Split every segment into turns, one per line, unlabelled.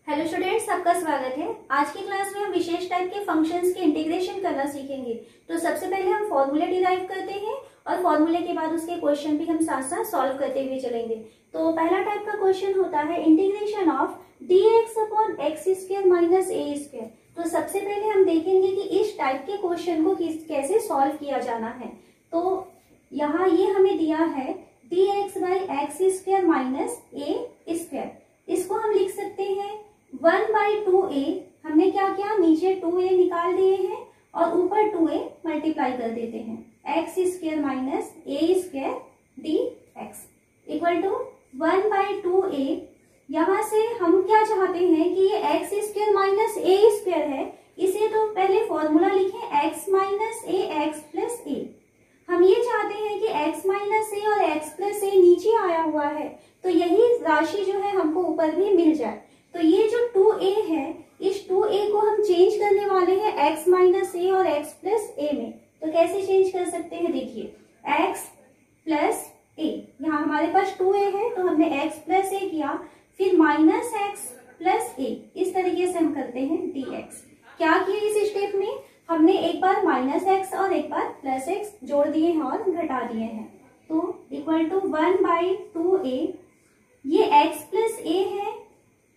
Hello students, सबका स्वागत है। आज की क्लास में हम विशेष टाइप के फंक्शंस के इंटीग्रेशन करना सीखेंगे। तो सबसे पहले हम फॉर्मूले डिराइव करते हैं और फॉर्मूले के बाद उसके क्वेश्चन भी हम साथ साथ सॉल्व करते हुए चलेंगे। तो पहला टाइप का क्वेश्चन होता है integration of dx upon x square minus a square. तो सबसे पहले हम देखेंगे कि इस टाइप के क्वेश्चन को कैसे सॉल्व किया जाना है। तो यहाँ ये हमें दिया है dx by x square minus a square. इसको हम लिख सकते हैं 1/2a। हमने क्या किया, नीचे 2a निकाल दिए हैं और ऊपर 2a मल्टीप्लाई कर देते हैं। X square minus a square d x equal to 1/2a। यहाँ से हम क्या चाहते हैं कि ये x square minus a square है, इसे तो पहले फॉर्मूला लिखें x minus a x plus a. हम ये चाहते हैं कि x माइनस ए और x प्लस ए नीचे आया हुआ है, तो यही राशि जो है हमको ऊपर भी मिल जाए। तो ये जो 2a है, इस 2a को हम चेंज करने वाले हैं x माइनस ए और x प्लस ए में। तो कैसे चेंज कर सकते हैं, देखिए x प्लस ए, यहाँ हमारे पास 2a है तो हमने x प्लस ए किया, फिर माइनस x प्लस ए, इस तरीके से हम करते हैं dx। क्या किया इस स्टेप में, हमने एक बार माइनस एक्स और एक बार प्लस एक्स जोड़ दिए हैं और घटा दिए हैं। तो इक्वल टू 1/2a। ये x प्लस ए है,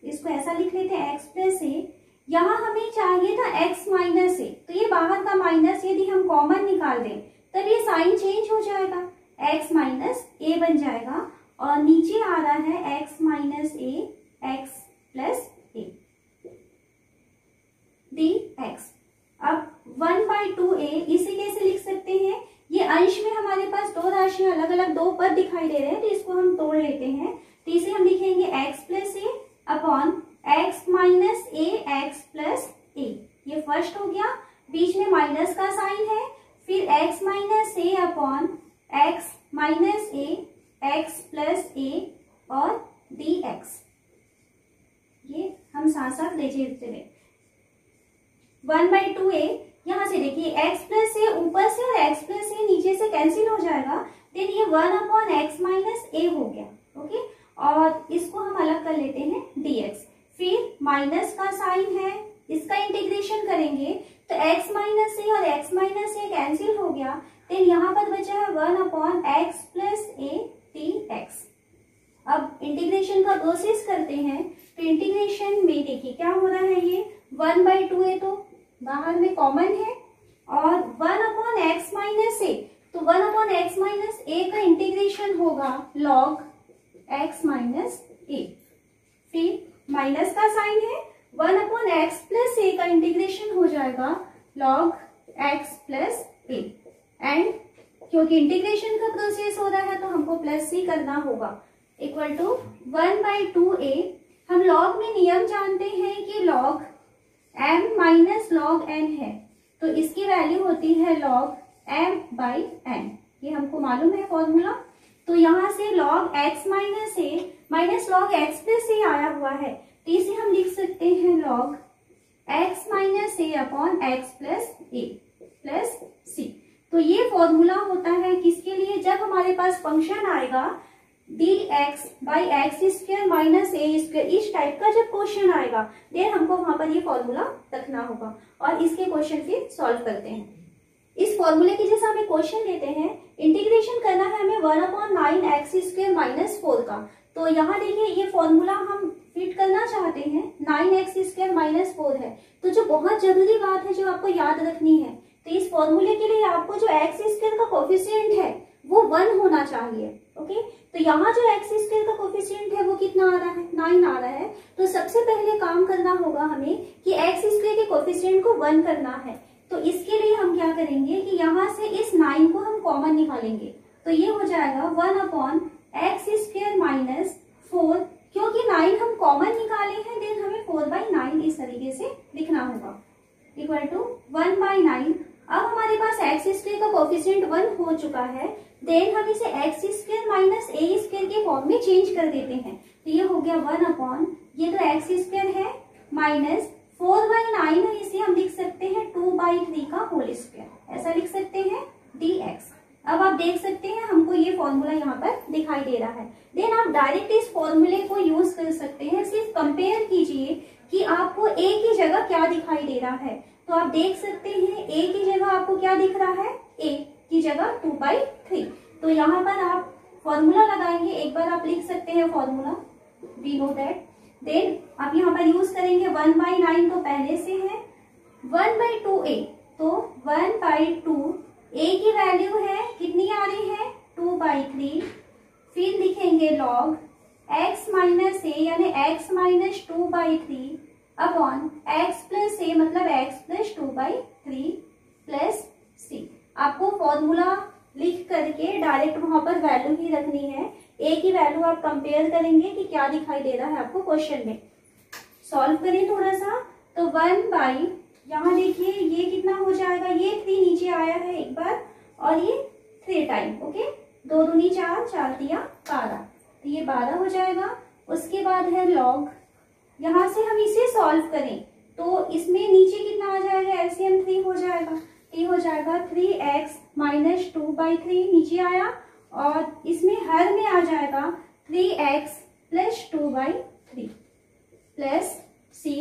इसको ऐसा लिख लेते हैं x प्लस ए। यहाँ हमें चाहिए था x माइनस ए, तो ये बाहर का माइनस यदि हम कॉमन निकाल दें तब ये साइन चेंज हो जाएगा, x माइनस ए बन जाएगा और नीचे आ रहा है x minus a x plus A D x. अब 1/2a इसे कैसे लिख सकते हैं, ये अंश में हमारे पास दो राशियां अलग अलग दो पद दिखाई दे रहे हैं, तो इसको हम तोड़ लेते हैं। तो इसे हम लिखेंगे x plus A upon x minus a x plus ए। ये फर्स्ट हो गया, बीच में माइनस का साइन है, फिर x minus a upon x minus a x plus ए और डी एक्स। ये हम साथ साथ ले चले 1/2a। यहाँ से देखिए x प्लस ए ऊपर से और x प्लस ए नीचे से कैंसिल हो जाएगा, देन ये 1/x माइनस ए हो गया। ओके, और इसको हम अलग कर लेते हैं dx। फिर माइनस का साइन है, इसका इंटीग्रेशन करेंगे तो x माइनस ए और x माइनस ए कैंसिल हो गया, देन यहाँ पर बचा है 1/x प्लस ए dx। अब इंटीग्रेशन का प्रोसेस करते हैं। तो इंटीग्रेशन में देखिए क्या हो रहा है, ये 1/2a तो बाहर में कॉमन है और 1/x माइनस ए, तो 1/x माइनस ए का इंटीग्रेशन होगा log x माइनस ए। फिर माइनस का साइन है, 1/x प्लस ए का इंटीग्रेशन हो जाएगा log x plus A. And क्योंकि इंटीग्रेशन का प्रोसेस हो रहा है तो हमको प्लस सी करना होगा, इक्वल टू 1/2a। हम log में नियम जानते हैं कि log m minus log n है, तो इसकी वैल्यू होती है log m बाई n, ये हमको मालूम है फॉर्मूला। तो यहाँ से log x माइनस ए माइनस log x प्लस ए आया हुआ है, तो इसे हम लिख सकते हैं log x minus a upon x plus A plus C. तो ये फॉर्मूला होता है किसके लिए, जब हमारे पास फंक्शन आएगा dx by x square minus a square, इस टाइप का जब क्वेश्चन आएगा देन हमको वहां पर ये फॉर्मूला रखना होगा और इसके क्वेश्चन फिर सॉल्व करते हैं। इस फॉर्मूले की जैसा हमें क्वेश्चन लेते हैं, इंटीग्रेशन करना है हमें 1/9 एक्स स्क्वायर माइनस 4 का। तो यहाँ देखिए ये फॉर्मूला हम फिट करना चाहते हैं, 9 एक्स स्क्वायर माइनस 4 है, तो जो बहुत जरूरी बात है जो आपको याद रखनी है, तो इस फॉर्मूले के लिए आपको जो एक्स स्क्वायर का कोफिशिएंट है वो 1 होना चाहिए। ओके, तो यहाँ जो एक्स स्क्वायर का कोफिशिएंट है वो कितना आ रहा है, 9 आ रहा है। तो सबसे पहले काम करना होगा हमें कि एक्स स्क्वायर के कोफिशिएंट को 1 करना है। तो इसके लिए हम क्या करेंगे कि यहाँ से इस 9 को हम कॉमन निकालेंगे, तो ये हो जाएगा 1/x स्क्वायर माइनस 4। क्योंकि 9 हम कॉमन निकाले हैं देन हमें 4/9 इस तरीके से लिखना होगा, इक्वल टू 1/9। अब हमारे पास एक्स स्क्वायर का कोफिशिएंट 1 हो चुका है, देन हम इसे x square minus a square के फॉर्म में चेंज कर देते हैं। तो ये हो गया 1/, ये तो एक्स स्क्वायर है माइनस 4/9 है, इसे हम लिख सकते हैं 2/3 का होल स्क्वायर, ऐसा लिख सकते हैं dx। अब आप देख सकते हैं हमको ये फॉर्मूला यहाँ पर दिखाई दे रहा है। देन आप डायरेक्ट इस फॉर्मूले को यूज कर सकते हैं। सिर्फ कंपेयर कीजिए कि आपको a की जगह क्या दिखाई दे रहा है। तो आप देख सकते हैं a की जगह आपको क्या दिख रहा है, a की जगह 2/3। तो यहाँ पर आप फॉर्मूला लगाएंगे, एक बार आप लिख सकते हैं formula, we know that. Then आप यहाँ पर यूज करेंगे 1/9 तो पहले से है, 1/2a तो 1/2 a की वैल्यू है कितनी आ रही है 2/3। फिर लिखेंगे लॉग x माइनस a यानी x minus 2/3 upon x plus a मतलब x प्लस 2/3 प्लस c। आपको फॉर्मूला लिख करके डायरेक्ट वहां पर वैल्यू ही रखनी है, a की वैल्यू आप कंपेयर करेंगे कि क्या दिखाई दे रहा है आपको क्वेश्चन में। सॉल्व करें थोड़ा सा, तो 1 यहाँ देखिए ये कितना हो जाएगा, ये 3 नीचे आया है एक बार और ये 3 टाइम, ओके 2 दूनी 4, 4 तिया 12, तो ये 12 हो जाएगा। उसके बाद है लॉग, यहाँ से हम इसे सॉल्व करें तो इसमें नीचे कितना आ जाएगा, एलसीएम 3 हो जाएगा, ये हो जाएगा 3x माइनस 2/3 नीचे आया और इसमें हर में आ जाएगा 3x प्लस 2/3 प्लस c।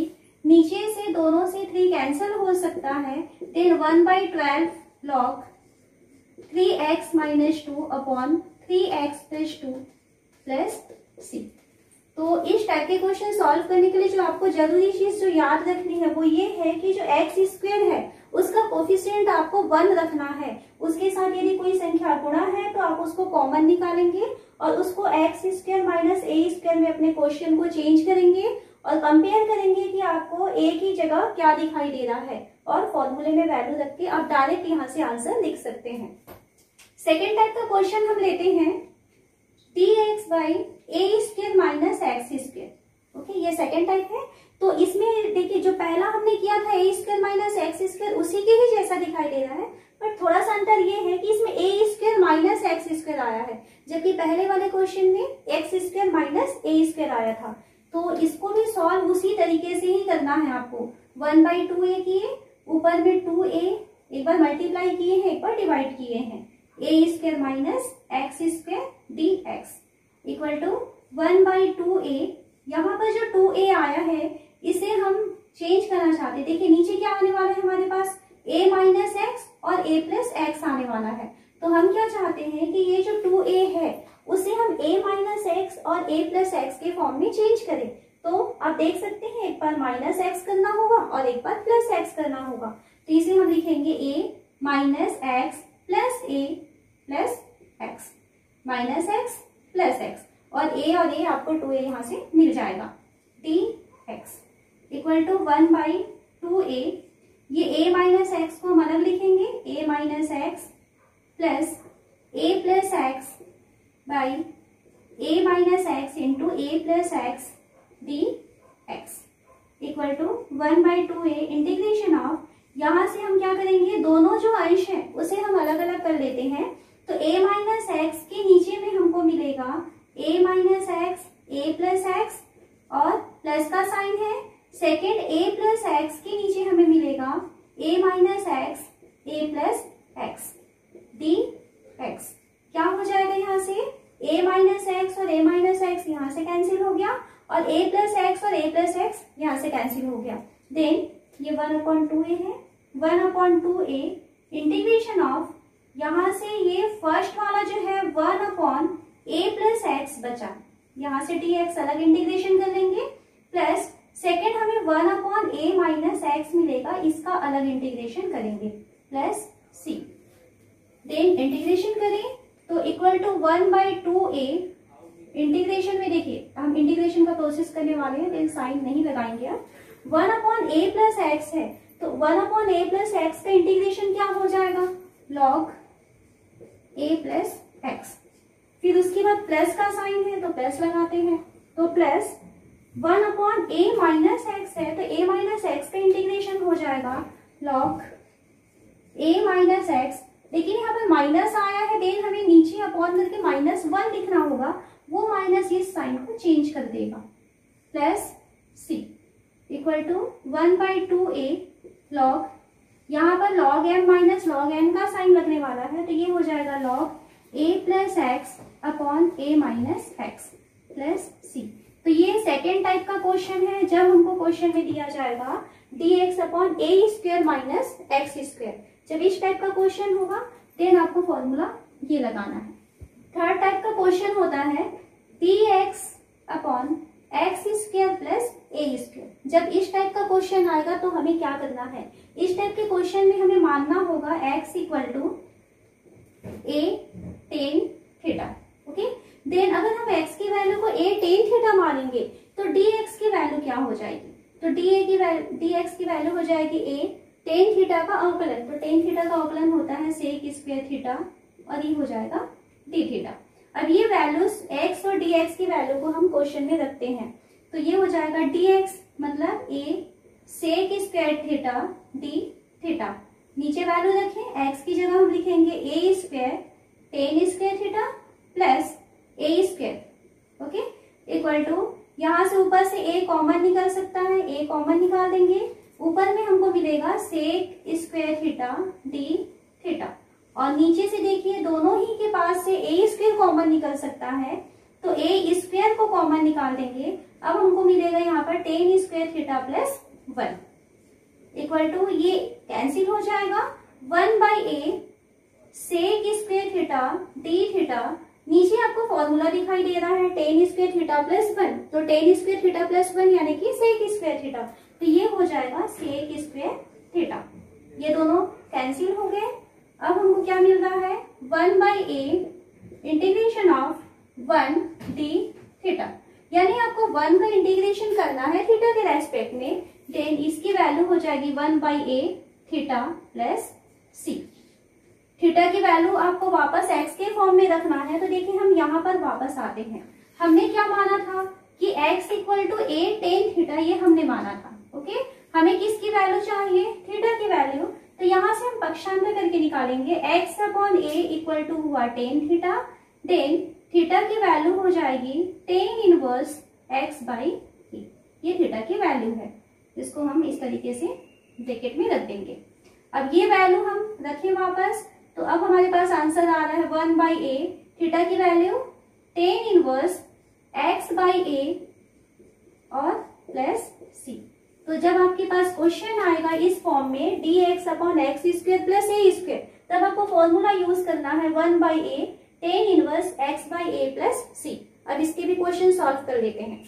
नीचे से दोनों से 3 कैंसिल हो सकता है, then 1/12 log 3x minus 2 upon 3x plus 2 plus c। तो इस टाइप के क्वेश्चन सॉल्व करने के लिए जो आपको जरूरी चीज जो याद रखनी है वो ये है कि जो एक्स स्क्वायर है उसका कोफिशिएंट आपको 1 रखना है। उसके साथ यदि कोई संख्या गुणा है तो आप उसको कॉमन निकालेंगे और उसको x square minus a square में अपने क्वेश्चन को चेंज करेंगे और कंपेयर करेंगे कि आपको ए की जगह क्या दिखाई दे रहा है और फॉर्मूले में वैल्यू रख के आप डायरेक्ट यहाँ से आंसर लिख सकते हैं। सेकेंड टाइप का क्वेश्चन हम लेते हैं dx by A square minus x square. Okay, ये सेकेंड टाइप है। तो इसमें देखिए जो पहला हमने किया था ए स्क्वायर माइनस एक्स स्क्वायर उसी के ही जैसा दिखाई दे रहा है, पर थोड़ा सा अंतर ये है कि इसमें ए स्क्वायर माइनस एक्स स्क्वायर आया है, जबकि पहले वाले क्वेश्चन में x square minus a square आया था। तो इसको भी सॉल्व उसी तरीके से ही करना है आपको। 1/2a किए, ऊपर में 2a एक बार मल्टीप्लाई किए हैं, एक बार डिवाइड किए हैं, a square minus x square dx equal to 1/2a। यहाँ पर जो 2a आया है इसे हम चेंज करना चाहते हैं। देखिए नीचे क्या आने वाला है हमारे पास, a माइनस एक्स और a प्लस एक्स आने वाला है। तो हम क्या चाहते हैं कि ये जो 2a है उसे हम a माइनस एक्स और a प्लस एक्स के फॉर्म में चेंज करें। तो आप देख सकते हैं एक बार माइनस एक्स करना होगा और एक बार प्लस एक्स करना होगा। तो इसे हम लिखेंगे a minus x plus a plus x minus x plus x और a आपको 2a यहाँ से मिल जाएगा। dx equal to 1/2a। ये a माइनस एक्स को हम अलग लिखेंगे, a minus x plus a plus x by a minus x into a plus x dx equal to 1/2a integration of, यहाँ से हम क्या करेंगे, दोनों जो अंश है उसे हम अलग अलग कर लेते हैं। तो a माइनस एक्स के नीचे में हमको मिलेगा a minus x a plus x और प्लस का साइन है। सेकेंड a प्लस एक्स के नीचे हमें मिलेगा a minus x a plus x dx। क्या हो जाएगा यहाँ से, a माइनस एक्स और a माइनस एक्स यहाँ से कैंसिल हो गया और a प्लस एक्स और a प्लस एक्स यहाँ से कैंसिल हो गया। देन ये 1/2a है, 1/2a इंटीग्रेशन ऑफ, यहाँ से ये फर्स्ट वाला जो है 1/a प्लस एक्स बचा, यहाँ से dx अलग इंटीग्रेशन कर लेंगे, प्लस सेकेंड हमें 1/a माइनस एक्स मिलेगा, इसका अलग इंटीग्रेशन करेंगे प्लस c। देन इंटीग्रेशन करें तो इक्वल टू 1/2a इंटीग्रेशन में देखिए हम इंटीग्रेशन का प्रोसेस करने वाले हैं, देन साइन नहीं लगाएंगे। अब 1/a प्लस एक्स है तो 1/a प्लस एक्स का इंटीग्रेशन क्या हो जाएगा, लॉग a प्लस एक्स। फिर उसके बाद प्लस का साइन है तो प्लस लगाते हैं, तो प्लस 1/a माइनस एक्स है तो a माइनस एक्स का इंटीग्रेशन हो जाएगा लॉग a माइनस एक्स। लेकिन यहाँ पर माइनस आया है, देन हमें नीचे अपॉन करके -1 लिखना होगा, वो माइनस इस साइन को चेंज कर देगा, plus c equal to 1/2a log, यहाँ पर log m minus log n का साइन लगने वाला है तो ये हो जाएगा log a plus x upon a minus x plus c। तो ये सेकेंड टाइप का क्वेश्चन है, जब हमको क्वेश्चन में दिया जाएगा dx upon a square minus x square. जब इस टाइप का क्वेश्चन होगा देन आपको फॉर्मूला ये लगाना है। थर्ड टाइप का क्वेश्चन होता है dx upon x square plus a square. जब इस टाइप का क्वेश्चन आएगा तो हमें क्या करना है, इस टाइप के क्वेश्चन में हमें मानना होगा x equal to a tan theta. Okay, then अगर हम x की वैल्यू को ए टेन थीटा मानेंगे तो dx की वैल्यू क्या हो जाएगी, तो dx की वैल्यू हो जाएगी ए टेन थीटा का अवकलन। तो टेन थीटा का अवकलन होता है सेक स्क्वायर थीटा और ये हो जाएगा डी थीटा। अब ये वैल्यूज x और dx की वैल्यू को हम क्वेश्चन में रखते हैं, तो ये हो जाएगा dx मतलब a sec square theta d theta. नीचे वैल्यू रखें, x की जगह हम लिखेंगे a square tan square theta plus a square. Okay, equal to यहाँ से ऊपर से a कॉमन निकल सकता है, a कॉमन निकाल देंगे, ऊपर में हमको मिलेगा sec square theta d theta और नीचे से देखिए दोनों ही के पास से a स्क्वायर कॉमन निकल सकता है, तो a स्क्वायर को कॉमन निकाल देंगे। अब हमको मिलेगा यहाँ पर tan square theta plus 1 equal to ये कैंसिल हो जाएगा 1 by a sec square theta d theta. नीचे आपको फॉर्मूला दिखाई दे रहा है टेन स्क्वायर थीटा प्लस 1, तो टेन स्क्वायर थीटा प्लस 1 यानी कि सेक स्क्वायर थीटा, तो ये हो जाएगा सेक स्क्वायर थीटा। ये दोनों कैंसिल हो गए। अब हमको क्या मिल रहा है 1 by a integration of 1 D theta, यानी आपको 1 का इंटीग्रेशन करना है थीटा के रेस्पेक्ट में, देन इसकी वैल्यू हो जाएगी 1 by a theta plus c. Theta की वैल्यू आपको वापस x के फॉर्म में रखना है, तो देखिए हम यहाँ पर वापस आते हैं। हमने क्या माना था कि x equal to a tan theta, ये हमने माना था। ओके, हमें किसकी वैल्यू चाहिए, थीटा की वैल्यू, तो यहाँ से हम पक्षांतर करके निकालेंगे x upon a equal to हुआ टेन थीटा, देन थीटा की वैल्यू हो जाएगी tan inverse x by a. ये थीटा की वैल्यू है, इसको हम इस तरीके से ब्रैकेट में रख देंगे। अब ये वैल्यू हम रखें वापस, तो अब हमारे पास आंसर आ रहा है 1 बाई ए, थीटा की value tan inverse x by a और प्लस सी। तो जब आपके पास क्वेश्चन आएगा इस फॉर्म में dx upon x square plus a square, तब आपको फॉर्मूला यूज करना है 1 by a tan inverse x by a plus C. अब इसके भी क्वेश्चन सॉल्व कर लेते हैं।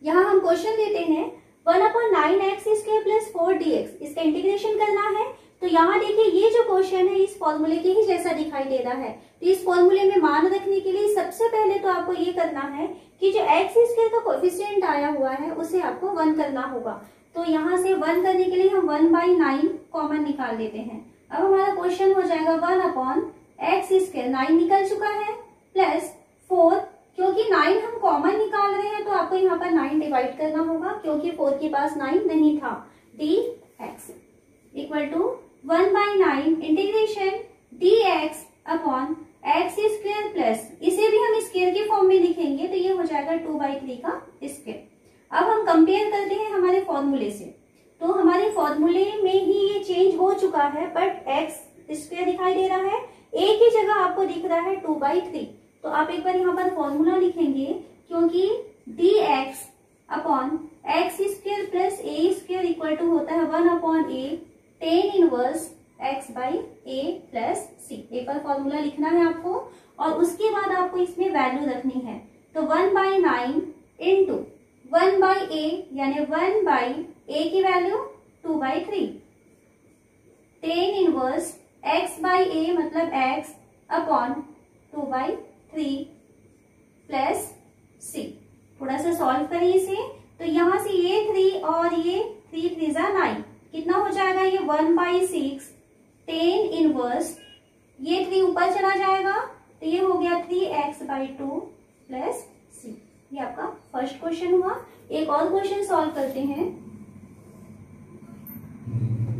यहाँ हम क्वेश्चन लेते हैं 1 upon 9x square plus 4dx, इसका इंटीग्रेशन करना है। तो यहाँ देखिए ये जो क्वेश्चन है इस फॉर्मूले के ही जैसा दिखाई दे रहा है, तो इस फॉर्मूले में मान रखने के लिए सबसे पहले तो आपको ये करना है कि जो एक्स स्क्वायर का कोएफिशिएंट आया हुआ है उसे आपको 1 करना होगा। तो यहाँ से 1 करने के लिए हम 1 बाई 9 कॉमन निकाल लेते हैं। अब हमारा क्वेश्चन हो जाएगा 1 अपॉन एक्स स्क्वायर, 9 निकल चुका है, प्लस 4, क्योंकि 9 हम कॉमन निकाल रहे हैं तो आपको यहाँ पर 9 डिवाइड करना होगा, क्योंकि 4 के पास 9 नहीं था, d x equal to 1 by 9 integration dx upon x square plus, इसे भी हम स्क्वायर के फॉर्म में लिखेंगे तो ये हो जाएगा 2 बाई 3 का स्क्वायर। अब हम कंपेयर करते हैं हमारे फॉर्मूले से, तो हमारे फॉर्मूले में ही ये चेंज हो चुका है, बट एक्स स्क्वायर दिखाई दे रहा है, ए की जगह आपको दिख रहा है 2 बाई 3। तो आप एक बार यहाँ पर फॉर्मूला लिखेंगे, क्योंकि dx upon x square plus a square equal to होता है 1 upon a tan inverse x by a plus C. एक बार फॉर्मूला लिखना है आपको और उसके बाद आपको इसमें वैल्यू रखनी है। तो 1 बाई 9 इंटू 1 बाई ए, यानी 1 बाई ए की value 2 by 3, tan inverse x by a मतलब x upon 2 by 3 plus C. थोड़ा सा सॉल्व करिए इसे, तो यहाँ से ये 3 और ये 3 3 जा 9, कितना हो जाएगा ये 1 बाई 6 टेन इनवर्स, ये 3 ऊपर चला जाएगा तो ये हो गया 3x बाई 2 प्लस सी। ये आपका फर्स्ट क्वेश्चन हुआ। एक और क्वेश्चन सॉल्व करते हैं।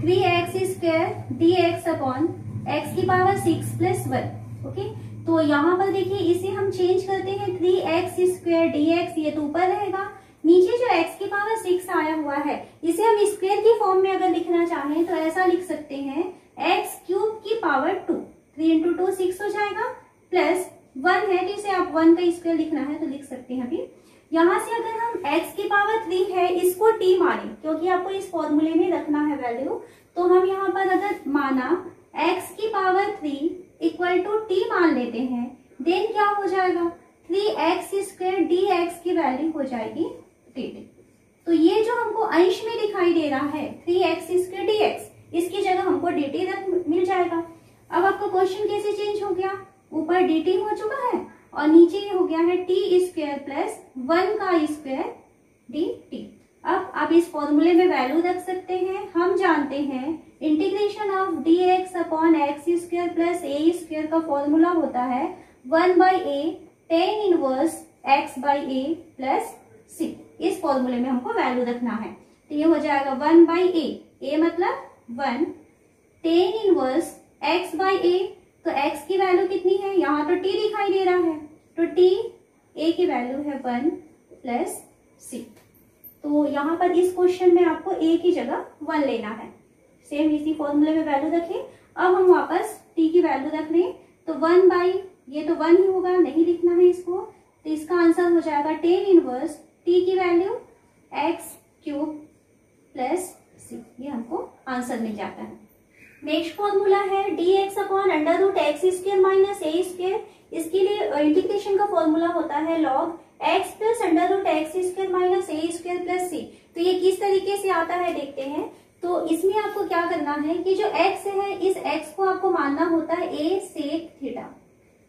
3x square dx upon x की पावर 6 प्लस 1। ओके, तो यहाँ पर देखिए इसे हम चेंज करते हैं 3x स्क्वायर dx, ये तो ऊपर रहेगा, नीचे जो x की पावर 6 आया हुआ है इसे हम स्क्वायर की फॉर्म में अगर लिखना चाहें तो ऐसा लिख सकते हैं x क्यूब की पावर 2, 3 इंटू 2 6 हो जाएगा, प्लस 1 है तो इसे आप 1 का स्क्वायर लिखना है तो लिख सकते हैं अभी। यहाँ से अगर हम x की पावर 3 है इसको t माने, क्योंकि आपको इस फॉर्मूले में रखना है वैल्यू, तो हम यहाँ पर अगर माना x की पावर 3 इक्वल टू t मान लेते हैं, देन क्या हो जाएगा 3x स्क्वायर dx की वैल्यू हो जाएगी dt। तो ये जो हमको अंश में दिखाई दे रहा है 3x स्क्वायर dx, इसकी जगह हमको dt तक मिल जाएगा। अब आपका क्वेश्चन कैसे चेंज हो गया, ऊपर dt हो चुका है और नीचे ये हो गया है t स्क्वायर प्लस 1 का स्क्वायर dt। अब आप इस फॉर्मूले में वैल्यू रख सकते हैं। हम जानते हैं integration of dx upon x square plus a square का फॉर्मूला होता है 1/a tan inverse x by a plus c। इस फॉर्मूले में हमको वैल्यू रखना है, तो ये हो जाएगा 1/a, a मतलब 1 tan inverse x by a, तो x की वैल्यू कितनी है, यहाँ तो t दिखाई दे रहा है, तो t a की वैल्यू है 1 प्लस c। तो यहाँ पर इस क्वेश्चन में आपको a की जगह 1 लेना है। सेम इसी फॉर्मूले में वैल्यू रखें। अब हम वापस t की वैल्यू रख लें, तो 1 बाई ये तो 1 ही होगा, नहीं लिखना है इसको, तो इसका आंसर हो जाएगा tan इनवर्स t की value x cube plus c। ये हमको आंसर मिल जाता है। नेक्स्ट फॉर्मूला है dx upon under root x square minus a square. इसके लिए इंटीग्रेशन का फॉर्मूला होता है log x plus under root x square minus a square plus C. तो ये किस तरीके से आता है देखते हैं। तो इसमें आपको क्या करना है कि जो x है इस x को आपको मानना होता है a सेक थीटा।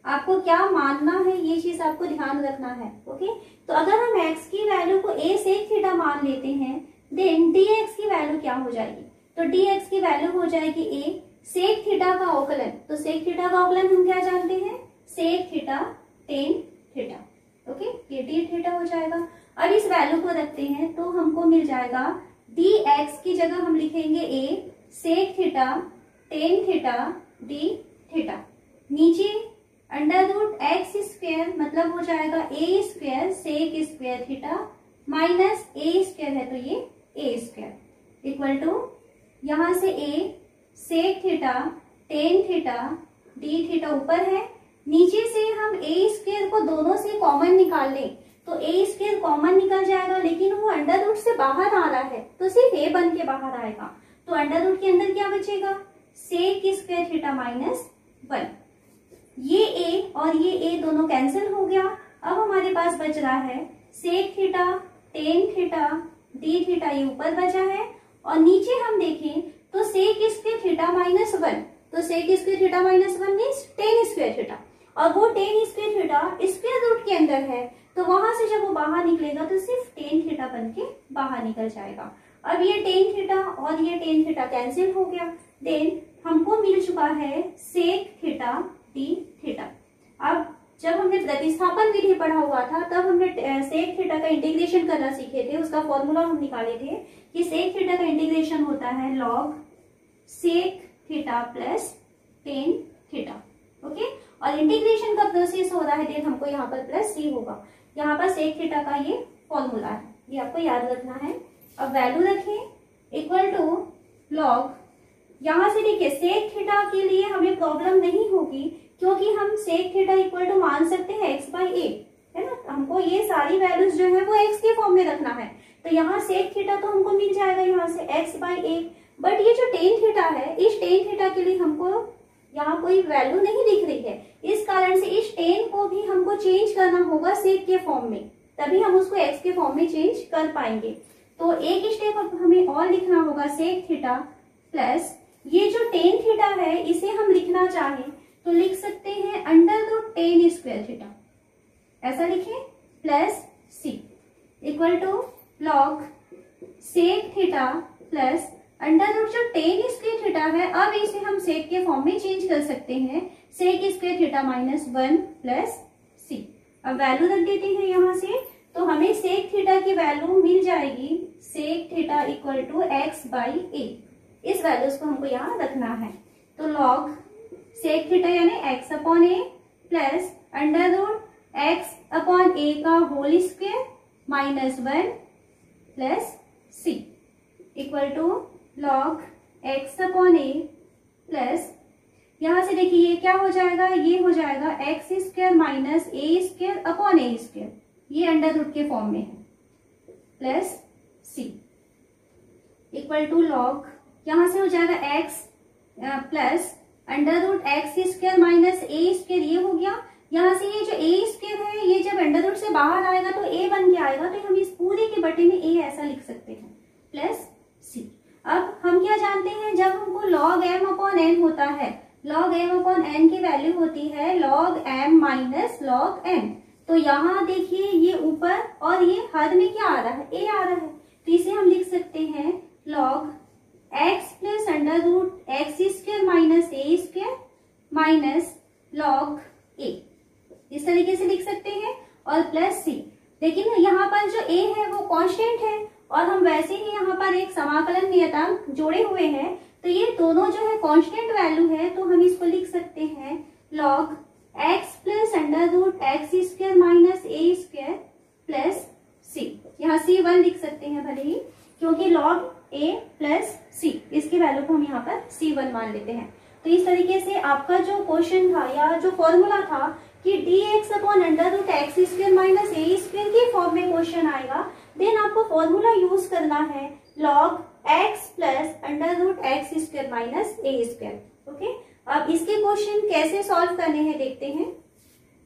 आपको क्या मानना है ये चीज आपको ध्यान रखना है। ओके, तो अगर हम x की वैल्यू को a सेक थीटा मान लेते हैं, देन dx की वैल्यू क्या हो जाएगी, तो dx की वैल्यू हो जाएगी a सेक थीटा का अवकलन। तो सेक थीटा का अवकलन हम क्या जानते हैं, sec theta tan theta. Okay, ये टेन थीटा हो जाएगा। अब इस वैल्यू को रखते हैं तो हमको मिल जाएगा dx की जगह हम लिखेंगे a sec theta tan theta d theta, नीचे अंडर रूट एक्स स्क्वायर मतलब हो जाएगा a square sec square theta minus a square है तो ये a स्क्वायर इक्वल टू यहाँ से a sec theta tan theta d theta ऊपर है, नीचे से हम a स्क्वायर को दोनों से कॉमन निकाल लें तो a स्क्वायर कॉमन निकल जाएगा, लेकिन वो अंडर रूट से बाहर आ रहा है तो सिर्फ a बन के बाहर आएगा। तो अंडर रूट के अंदर क्या बचेगा, सेक स्क्वायर थीटा माइनस 1। ये a और ये a दोनों कैंसिल हो गया। अब हमारे पास बच रहा है sec theta tan theta d theta, ये ऊपर बचा है और नीचे हम देखें तो सेक स्क्वायर थीटा माइनस 1। तो sec square theta minus 1 means tan square theta, और वो tan square theta square root के अंदर है तो वहां से जब वो बाहर निकलेगा तो सिर्फ टेन थीटा बन के बाहर निकल जाएगा। अब ये टेन थीटा और ये टेन थीटा कैंसिल हो गया, देन हमको मिल चुका है सेक थीटा डी थीटा। अब जब हमने प्रतिस्थापन विधि पढ़ा हुआ था तब हमने सेक थीटा का इंटीग्रेशन करना सीखे थे, उसका फॉर्मूला हम निकाले थे कि सेक थीटा का इंटीग्रेशन होता है log sec theta plus tan theta. Okay, और इंटीग्रेशन का प्रोसेस हो रहा है देन हमको यहाँ पर प्लस सी होगा। यहाँ पर सेक थीटा का ये फॉर्मूला है, ये आपको याद रखना है। अब वैल्यू रखें इक्वल टू लॉग, यहाँ से देखिए सेक थीटा के लिए हमें प्रॉब्लम नहीं होगी क्योंकि हम सेक थीटा इक्वल टू मान सकते हैं x बाई ए, है ना। हमको ये सारी वैल्यूज जो है वो x के फॉर्म में रखना है, तो यहाँ सेक थीटा तो हमको मिल जाएगा यहाँ से x बाई ए। बट ये जो टेन थीटा है, इस टेन थीटा के लिए हमको यहाँ कोई वैल्यू नहीं दिख रही है, इस कारण से इस टेन को भी हमको चेंज करना होगा सेक के फॉर्म में, तभी हम उसको x के फॉर्म में चेंज कर पाएंगे। तो एक स्टेप अब हमें और लिखना होगा सेक थीटा प्लस ये जो टेन थीटा है इसे हम लिखना चाहें तो लिख सकते हैं under root tan square theta, ऐसा लिखें, plus c equal to log sec theta plus under root जो टेन स्क्वायर थीटा है, अब इसे हम सेक के फॉर्म में चेंज कर सकते हैं, sec square theta minus 1 plus C. अब वैल्यू रख देते हैं यहाँ से, तो हमें सेक थीटा की वैल्यू मिल जाएगी sec theta equal to x by a. इस वैल्यूज को हमको यहाँ रखना है, तो लॉग सेक थीटा यानी x upon a plus under root x upon a का whole square minus 1 plus c equal to log x upon a plus यहाँ से देखिए ये क्या हो जाएगा, ये हो जाएगा x square minus a square upon a square, ये अंडर रूट के फॉर्म में है, plus c equal to log, यहां से हो जाएगा x plus under root x square minus a square, ये हो गया। यहाँ से ये जो ए स्क्वायर है ये जब अंडर रूट से बाहर आएगा तो ए बन के आएगा, तो हम इस पूरे के बटे में ए ऐसा लिख सकते हैं, प्लस सी। अब हम क्या जानते हैं, जब हमको लॉग एम अपॉन एन होता है, लॉग एम अपॉन एन की वैल्यू होती है log m minus log n. तो यहाँ देखिए ये ऊपर और ये हद में क्या आ रहा है, ए आ रहा है, तो इसे हम लिख सकते हैं log x plus under root x square minus a square minus log a, इस तरीके से लिख सकते हैं, और प्लस सी। लेकिन यहाँ पर जो ए है वो कांस्टेंट है और हम वैसे ही यहाँ पर एक समाकलन नियतांक जोड़े हुए हैं, तो ये दोनों जो है कांस्टेंट वैल्यू है, तो हम इसको लिख सकते हैं log x plus under root x square minus a square plus c. यहाँ C1 लिख सकते हैं भले ही, क्योंकि लॉग ए प्लस सी, इसकी वैल्यू को हम यहाँ पर C1 मान लेते हैं। तो इस तरीके से आपका जो क्वेश्चन था या जो फॉर्मूला था कि dx upon under root x square minus a square के फॉर्म में क्वेश्चन आएगा, देन आपको फॉर्मूला यूज करना है log x plus under root x square minus a square. Okay, अब इसके क्वेश्चन कैसे सॉल्व करने हैं देखते हैं।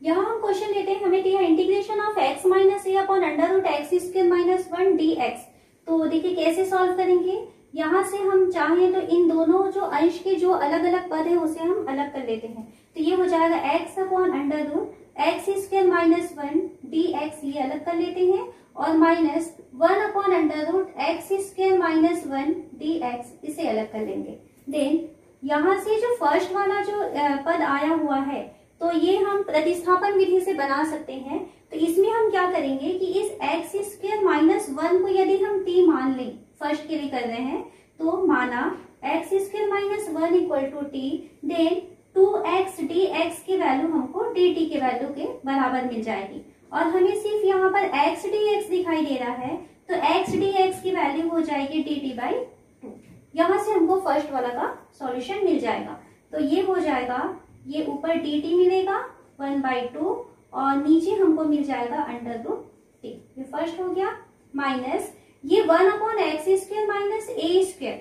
यहाँ हम क्वेश्चन लेते हैं, हमें दिया integration of x minus a upon under root x square minus 1 dx। तो देखिए कैसे सॉल्व करेंगे, यहाँ से हम चाहें तो इन दोनों जो अंश के जो अलग अलग पद है उसे हम अलग कर लेते हैं। तो ये हो जाएगा x upon under root x square minus 1 dx, ये अलग कर लेते हैं, और minus 1 upon under root x square minus 1 dx, इसे अलग कर लेंगे। देन यहाँ से जो फर्स्ट वाला जो पद आया हुआ है, तो ये हम प्रतिस्थापन विधि से बना सकते हैं। तो इसमें हम क्या करेंगे कि इस एक्स स्क्वायर माइनस 1 को यदि हम t मान लें, फर्स्ट के लिए कर रहे हैं, तो माना x square minus 1 equal to t, then 2x dx की वैल्यू हमको dt के वैल्यू के बराबर मिल जाएगी, और हमें सिर्फ यहाँ पर x dx दिखाई दे रहा है, तो x dx की वैल्यू हो जाएगी dt बाई 2। यहाँ से हमको फर्स्ट वाला का सॉल्यूशन मिल जाएगा। तो ये हो जाएगा, ये ऊपर dt मिलेगा 1/2 और नीचे हमको मिल जाएगा अंडर रूट टी, ये फर्स्ट हो गया, माइनस ये 1 upon x square minus a square.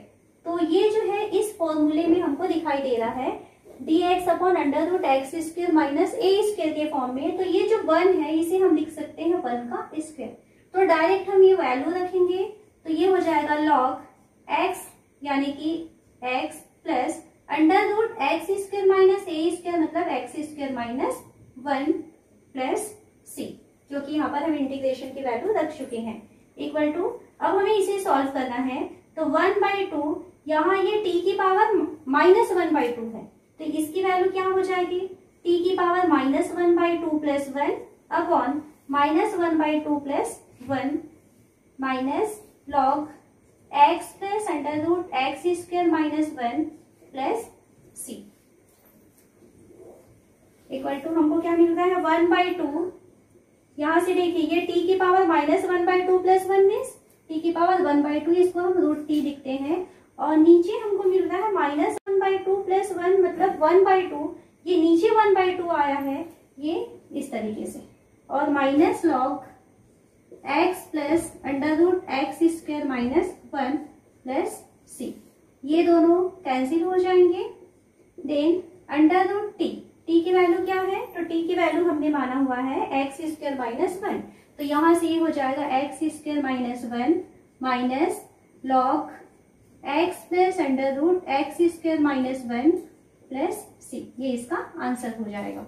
तो ये जो है इस फॉर्मूले में हमको दिखाई दे रहा है dx upon under root x square minus a square के फॉर्म में। तो ये जो 1 है इसे हम लिख सकते हैं 1 का स्क्वायर। तो डायरेक्ट हम ये वैल्यू रखेंगे, तो ये हो जाएगा लॉग एक्स यानी कि x plus under root x square minus a square, मतलब x square minus 1 plus c, क्योंकि यहाँ पर हम इंटीग्रेशन की वैल्यू रख चुके हैं, इक्वल टू, अब हमें इसे सॉल्व करना है। तो 1/2, यहाँ ये t की पावर माइनस 1/2 है, तो इसकी वैल्यू क्या हो जाएगी, t की power minus 1/2 plus 1 upon minus 1/2 plus 1 minus log x plus under root x square minus 1 plus c, equal to हमको क्या मिल रहा है 1/2। यहाँ से देखिए ये t की power minus 1/2 plus 1 means t की पावर 1/2, इसको हम रूट t लिखते हैं, और नीचे हमको मिल रहा है माइनस 1/2 प्लस 1 मतलब 1/2, ये नीचे 1/2 आया है, ये इस तरीके से, और minus log x plus under root x square minus 1 plus c, ये दोनों कैंसिल हो जाएंगे। देन अंडर रूट t की वैल्यू क्या है, तो t की वैल्यू हमने माना हुआ है एक्स स्क्वायर माइनस 1, तो यहाँ से ये हो जाएगा x square minus 1 minus log x plus under root x square minus 1 plus c, ये इसका आंसर हो जाएगा।